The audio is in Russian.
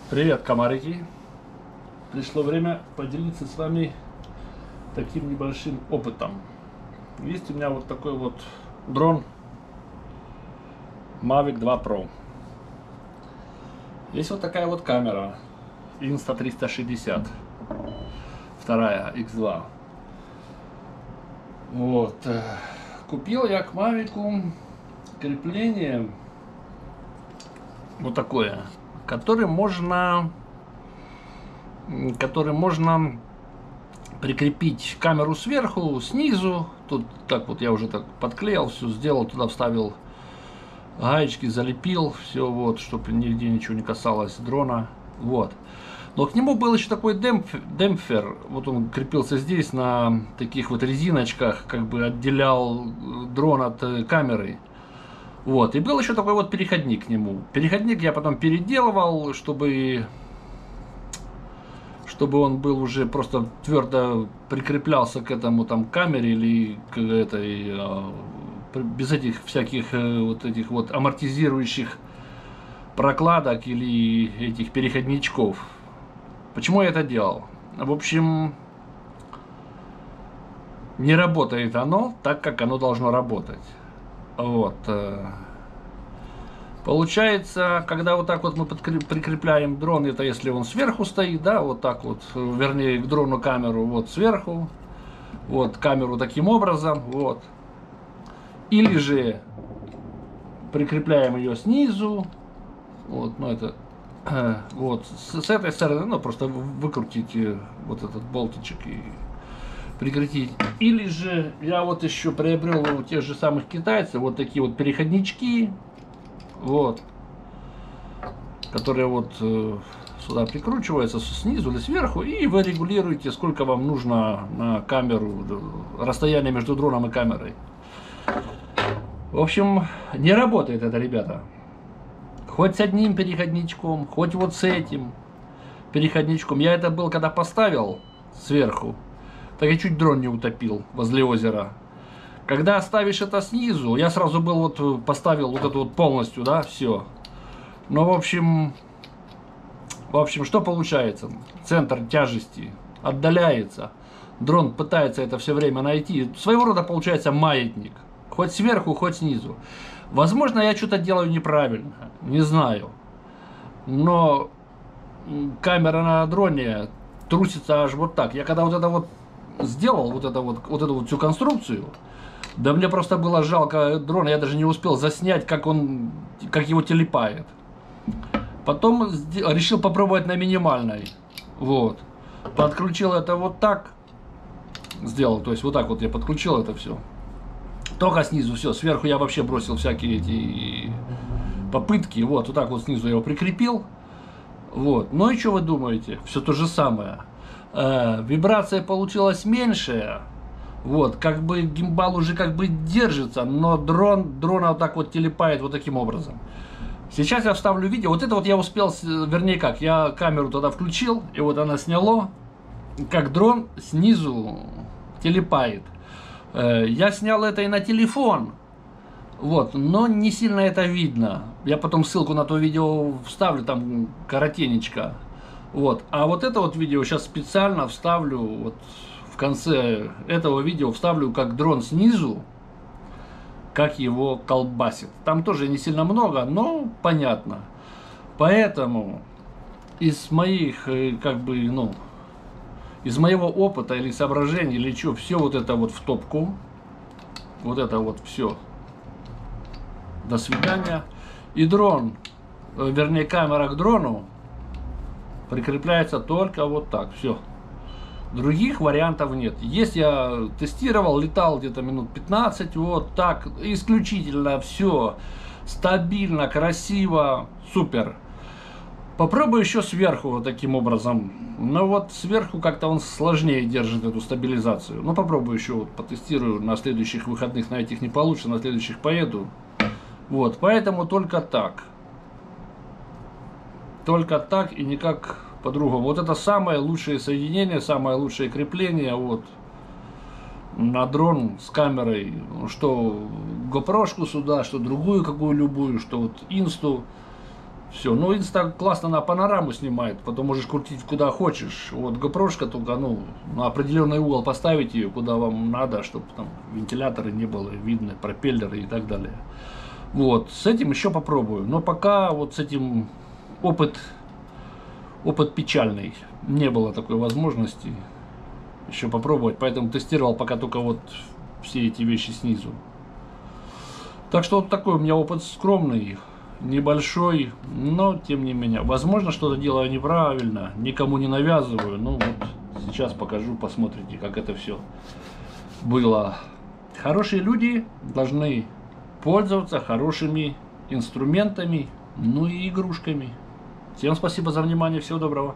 Привет, комарики! Пришло время поделиться с вами таким небольшим опытом. Есть у меня вот такой вот дрон Mavic 2 Pro. Есть вот такая вот камера Insta360, вторая X2. Вот. Купил я к Mavic крепление вот такое, которым можно прикрепить камеру сверху, снизу. Тут так вот я уже так подклеил, все сделал, туда вставил гаечки, залепил, все вот, чтобы нигде ничего не касалось дрона. Вот. Но к нему был еще такой демпфер, вот он крепился здесь на таких вот резиночках, как бы отделял дрон от камеры. Вот, и был еще такой вот переходник к нему. Переходник я потом переделывал, чтобы он был уже просто твердо прикреплялся к этому там камере или к этой, без этих всяких вот этих вот амортизирующих прокладок или этих переходничков. Почему я это делал? В общем, не работает оно так, как оно должно работать. Вот. Получается, когда вот так вот мы прикрепляем дрон, это если он сверху стоит, да, вот так вот, вернее, к дрону камеру вот сверху, вот камеру таким образом, вот. Или же прикрепляем ее снизу, вот, ну это, вот, с этой стороны, ну просто выкрутите вот этот болтичек и прекратить. Или же я вот еще приобрел у тех же самых китайцев вот такие вот переходнички, вот, которые вот сюда прикручиваются снизу или сверху, и вы регулируете, сколько вам нужно на камеру, расстояние между дроном и камерой. В общем, не работает это, ребята. Хоть с одним переходничком, хоть вот с этим переходничком. Я это был, когда поставил сверху, так я чуть дрон не утопил возле озера. Когда ставишь это снизу, я сразу был вот поставил вот это вот полностью, да, все. Но в общем, что получается? Центр тяжести отдаляется. Дрон пытается это все время найти. Своего рода получается маятник. Хоть сверху, хоть снизу. Возможно, я что-то делаю неправильно. Не знаю. Но камера на дроне трусится аж вот так. Я когда вот это вот сделал, вот эту вот всю конструкцию, да мне просто было жалко дрона, я даже не успел заснять, как его телепает. Потом решил попробовать на минимальной. Вот. Подключил это вот так. Сделал, то есть вот так вот я подключил это все. Только снизу все, сверху я вообще бросил всякие эти попытки. Вот так вот снизу я его прикрепил. Вот. Ну и что вы думаете? Все то же самое. Вибрация получилась меньшая. Вот, как бы гимбал уже как бы держится, но дрона вот так вот телепает вот таким образом. Сейчас я вставлю видео. Вот это вот я успел, вернее как, я камеру тогда включил, и вот она сняло, как дрон снизу телепает. Я снял это и на телефон, вот, но не сильно это видно. Я потом ссылку на то видео вставлю, там коротенечко. Вот, а вот это вот видео сейчас специально вставлю, вот в конце этого видео вставлю, как дрон снизу, как его колбасит. Там тоже не сильно много, но понятно. Поэтому из моих, как бы, ну, из моего опыта или соображений, или что, все вот это вот в топку. Вот это вот все. До свидания. И дрон, вернее камера к дрону прикрепляется только вот так. Все. Других вариантов нет. Есть, я тестировал, летал где-то минут 15, вот так, исключительно все стабильно, красиво, супер. Попробую еще сверху вот таким образом. Но вот сверху как-то он сложнее держит эту стабилизацию. Ну попробую еще, вот, потестирую на следующих выходных, на этих не получится, на следующих поеду. Вот, поэтому только так. Только так и никак по-другому. Вот это самое лучшее соединение, самое лучшее крепление вот на дрон с камерой. Что GoPro-шку сюда, что другую какую любую, что вот инсту. Все. Ну, Инста классно на панораму снимает, потом можешь крутить куда хочешь. Вот GoPro-шка только, ну, на определенный угол поставить ее, куда вам надо, чтобы там вентиляторы не было видно, пропеллеры и так далее. Вот, с этим еще попробую. Но пока вот с этим опыт печальный. Не было такой возможности еще попробовать, поэтому тестировал пока только вот все эти вещи снизу. Так что вот такой у меня опыт скромный, небольшой, но тем не менее. Возможно, что-то делаю неправильно, никому не навязываю. Ну вот сейчас покажу, посмотрите, как это все было. Хорошие люди должны пользоваться хорошими инструментами, ну и игрушками. Всем спасибо за внимание, всего доброго.